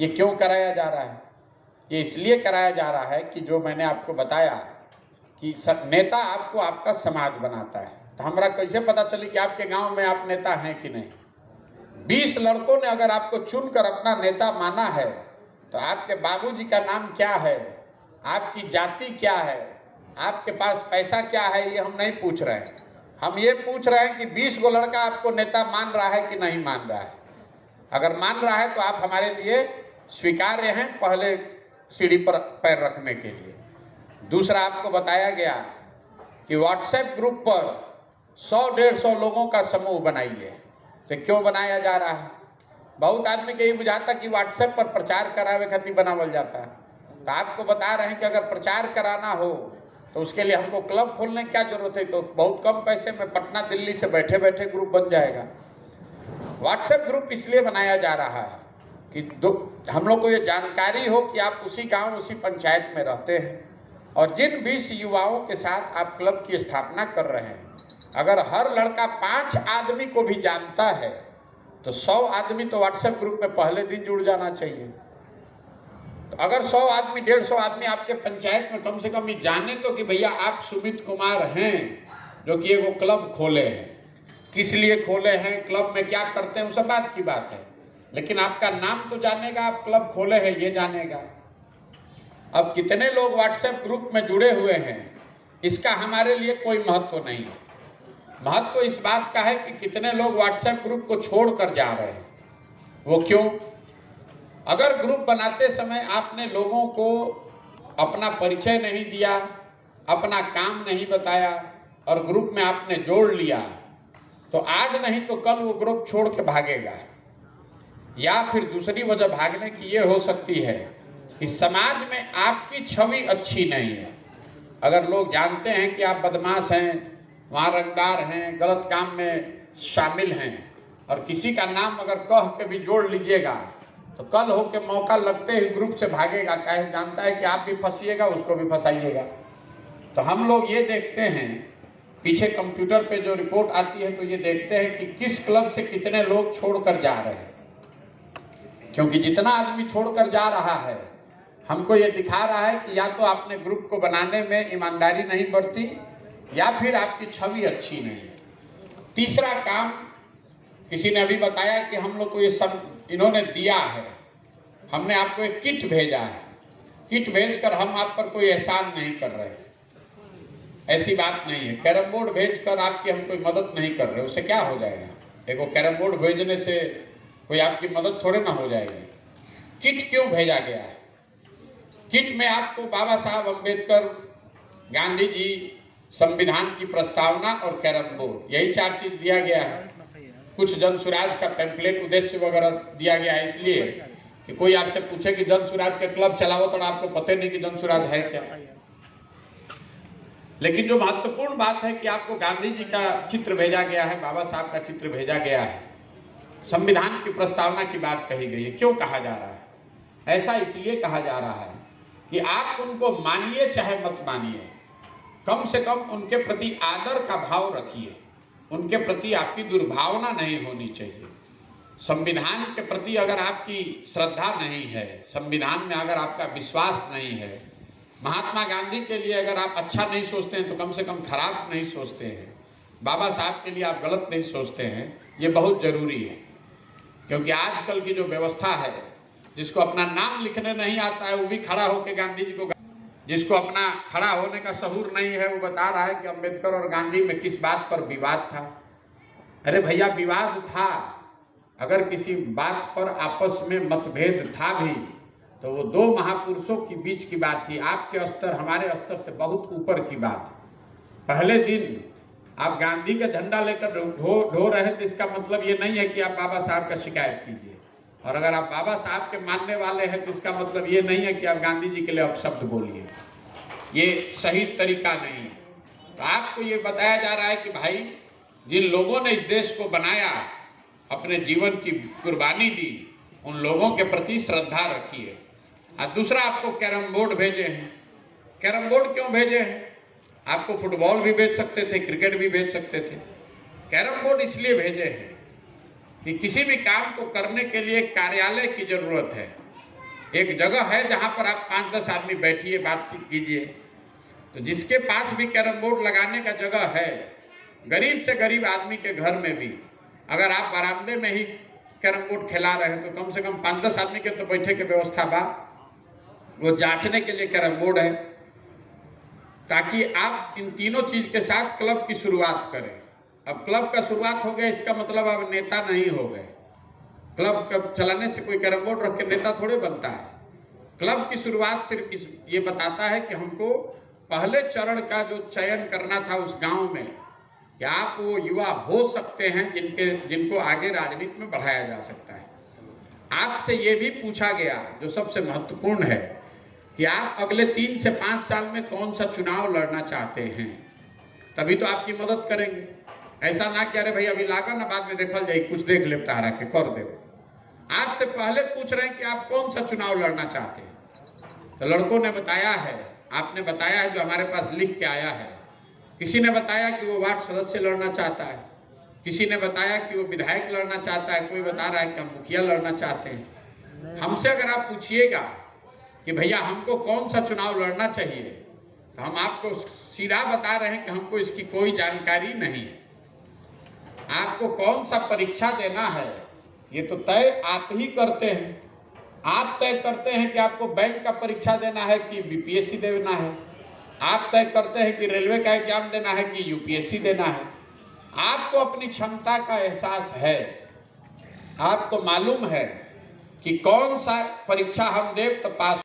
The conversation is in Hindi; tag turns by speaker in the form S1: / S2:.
S1: ये क्यों कराया जा रहा है? ये इसलिए कराया जा रहा है कि जो मैंने आपको बताया कि नेता आपको आपका समाज बनाता है। तो हमारा कैसे पता चले कि आपके गांव में आप नेता हैं कि नहीं? 20 लड़कों ने अगर आपको चुनकर अपना नेता माना है तो आपके बाबूजी का नाम क्या है, आपकी जाति क्या है, आपके पास पैसा क्या है, ये हम नहीं पूछ रहे हैं। हम ये पूछ रहे हैं कि 20 गो लड़का आपको नेता मान रहा है कि नहीं मान रहा है। अगर मान रहा है तो आप हमारे लिए स्वीकार्य हैं पहले सीढ़ी पर पैर रखने के लिए। दूसरा, आपको बताया गया कि व्हाट्सएप ग्रुप पर 100-150 लोगों का समूह बनाइए। तो क्यों बनाया जा रहा है? बहुत आदमी के ये बुझाता कि व्हाट्सएप पर प्रचार करावे खातिर बनावल जाता है। तो आपको बता रहे हैं कि अगर प्रचार कराना हो तो उसके लिए हमको क्लब खोलने की क्या जरूरत है? तो बहुत कम पैसे में पटना दिल्ली से बैठे बैठे ग्रुप बन जाएगा। व्हाट्सएप ग्रुप इसलिए बनाया जा रहा है कि हम लोग को ये जानकारी हो कि आप उसी गांव उसी पंचायत में रहते हैं और जिन 20 युवाओं के साथ आप क्लब की स्थापना कर रहे हैं, अगर हर लड़का 5 आदमी को भी जानता है तो 100 आदमी तो व्हाट्सएप ग्रुप में पहले दिन जुड़ जाना चाहिए। तो अगर 100 आदमी 150 आदमी आपके पंचायत में कम से कम ये जाने तो कि भैया आप सुमित कुमार हैं जो कि वो क्लब खोले हैं, किस लिए खोले हैं, क्लब में क्या करते हैं, वो सब बात की बात है, लेकिन आपका नाम तो जानेगा, आप क्लब खोले हैं ये जानेगा। अब कितने लोग व्हाट्सएप ग्रुप में जुड़े हुए हैं इसका हमारे लिए कोई महत्व नहीं है। महत्व इस बात का है कि कितने लोग व्हाट्सएप ग्रुप को छोड़कर जा रहे हैं। वो क्यों? अगर ग्रुप बनाते समय आपने लोगों को अपना परिचय नहीं दिया, अपना काम नहीं बताया और ग्रुप में आपने जोड़ लिया तो आज नहीं तो कल वो ग्रुप छोड़ के भागेगा। या फिर दूसरी वजह भागने की ये हो सकती है कि समाज में आपकी छवि अच्छी नहीं है। अगर लोग जानते हैं कि आप बदमाश हैं, वहाँ रंगदार हैं, गलत काम में शामिल हैं और किसी का नाम अगर कह के भी जोड़ लीजिएगा तो कल हो के मौका लगते ही ग्रुप से भागेगा, कहे जानता है कि आप भी फंसिएगा, उसको भी फंसाइएगा। तो हम लोग ये देखते हैं पीछे कंप्यूटर पे जो रिपोर्ट आती है तो ये देखते हैं कि किस क्लब से कितने लोग छोड़कर जा रहे हैं, क्योंकि जितना आदमी छोड़कर जा रहा है हमको ये दिखा रहा है कि या तो आपने ग्रुप को बनाने में ईमानदारी नहीं बरती या फिर आपकी छवि अच्छी नहीं है। तीसरा काम, किसी ने अभी बताया कि हम लोग को ये सब इन्होंने दिया है, हमने आपको एक किट भेजा है, किट भेजकर हम आप पर कोई एहसान नहीं कर रहे, ऐसी बात नहीं है। कैरम बोर्ड भेजकर आपकी हम कोई मदद नहीं कर रहे, उससे क्या हो जाएगा? देखो, कैरम बोर्ड भेजने से कोई आपकी मदद थोड़े ना हो जाएगी। किट क्यों भेजा गया है? किट में आपको बाबा साहब अम्बेडकर, गांधी जी, संविधान की प्रस्तावना और कैरम बोर्ड, यही 4 चीज दिया गया है। कुछ जन सुराज का टेम्पलेट उद्देश्य वगैरह दिया गया है इसलिए कि कोई आपसे पूछे कि जन सुराज के क्लब चलाओ तो आपको पता नहीं कि जन सुराज है क्या। लेकिन जो महत्वपूर्ण बात है कि आपको गांधी जी का चित्र भेजा गया है, बाबा साहब का चित्र भेजा गया है, संविधान की प्रस्तावना की बात कही गई है। क्यों कहा जा रहा है ऐसा? इसलिए कहा जा रहा है कि आप उनको मानिए चाहे मत मानिए, कम से कम उनके प्रति आदर का भाव रखिए, उनके प्रति आपकी दुर्भावना नहीं होनी चाहिए। संविधान के प्रति अगर आपकी श्रद्धा नहीं है, संविधान में अगर आपका विश्वास नहीं है, महात्मा गांधी के लिए अगर आप अच्छा नहीं सोचते हैं तो कम से कम खराब नहीं सोचते हैं, बाबा साहब के लिए आप गलत नहीं सोचते हैं, ये बहुत जरूरी है। क्योंकि आजकल की जो व्यवस्था है, जिसको अपना नाम लिखने नहीं आता है वो भी खड़ा होकर गांधी जी को, जिसको अपना खड़ा होने का सहूर नहीं है वो बता रहा है कि अम्बेडकर और गांधी में किस बात पर विवाद था। अरे भैया, विवाद था, अगर किसी बात पर आपस में मतभेद था भी तो वो 2 महापुरुषों के बीच की बात थी, आपके स्तर हमारे स्तर से बहुत ऊपर की बात। पहले दिन आप गांधी का झंडा लेकर ढो रहे थे, इसका मतलब ये नहीं है कि आप बाबा साहब का शिकायत कीजिए, और अगर आप बाबा साहब के मानने वाले हैं तो इसका मतलब ये नहीं है कि आप गांधी जी के लिए अपशब्द बोलिए, ये सही तरीका नहीं है। तो आपको ये बताया जा रहा है कि भाई, जिन लोगों ने इस देश को बनाया, अपने जीवन की कुर्बानी दी, उन लोगों के प्रति श्रद्धा रखिए। और दूसरा, आपको कैरम बोर्ड भेजे हैं। कैरम बोर्ड क्यों भेजे हैं? आपको फुटबॉल भी भेज सकते थे, क्रिकेट भी भेज सकते थे। कैरम बोर्ड इसलिए भेजे हैं कि किसी भी काम को करने के लिए कार्यालय की जरूरत है, एक जगह है जहां पर आप 5-10 आदमी बैठिए, बातचीत कीजिए। तो जिसके पास भी कैरम बोर्ड लगाने का जगह है, गरीब से गरीब आदमी के घर में भी अगर आप बरामदे में ही कैरम बोर्ड खिला रहे हैं तो कम से कम 5-10 आदमी के तो बैठे की व्यवस्था बा। वो जांचने के लिए कैरम बोर्ड है, ताकि आप इन तीनों चीज के साथ क्लब की शुरुआत करें। अब क्लब का शुरुआत हो गया, इसका मतलब अब नेता नहीं हो गए। क्लब चलाने से कोई कैरम बोर्ड रख के नेता थोड़े बनता है। क्लब की शुरुआत सिर्फ ये बताता है कि हमको पहले चरण का जो चयन करना था उस गांव में, कि आप वो युवा हो सकते हैं जिनको आगे राजनीति में बढ़ाया जा सकता है। आपसे ये भी पूछा गया, जो सबसे महत्वपूर्ण है, कि आप अगले 3 से 5 साल में कौन सा चुनाव लड़ना चाहते हैं, तभी तो आपकी मदद करेंगे। ऐसा ना कि अरे भाई अभी लागा ना, बाद में देखल जाए, कुछ देख ले तारा के कर दे। आपसे पहले पूछ रहे हैं कि आप कौन सा चुनाव लड़ना चाहते हैं। तो लड़कों ने बताया है, आपने बताया है, जो हमारे पास लिख के आया है। किसी ने बताया कि वो वार्ड सदस्य लड़ना चाहता है, किसी ने बताया कि वो विधायक लड़ना चाहता है, कोई बता रहा है कि हम मुखिया लड़ना चाहते हैं। हमसे अगर आप पूछिएगा कि भैया हमको कौन सा चुनाव लड़ना चाहिए, तो हम आपको सीधा बता रहे हैं कि हमको इसकी कोई जानकारी नहीं है। आपको कौन सा परीक्षा देना है ये तो तय आप ही करते हैं। आप तय करते हैं कि आपको बैंक का परीक्षा देना है कि बीपीएससी देना है। आप तय करते हैं कि रेलवे का एग्जाम देना है कि यूपीएससी देना है। आपको अपनी क्षमता का एहसास है, आपको मालूम है कि कौन सा परीक्षा हम दें तो पास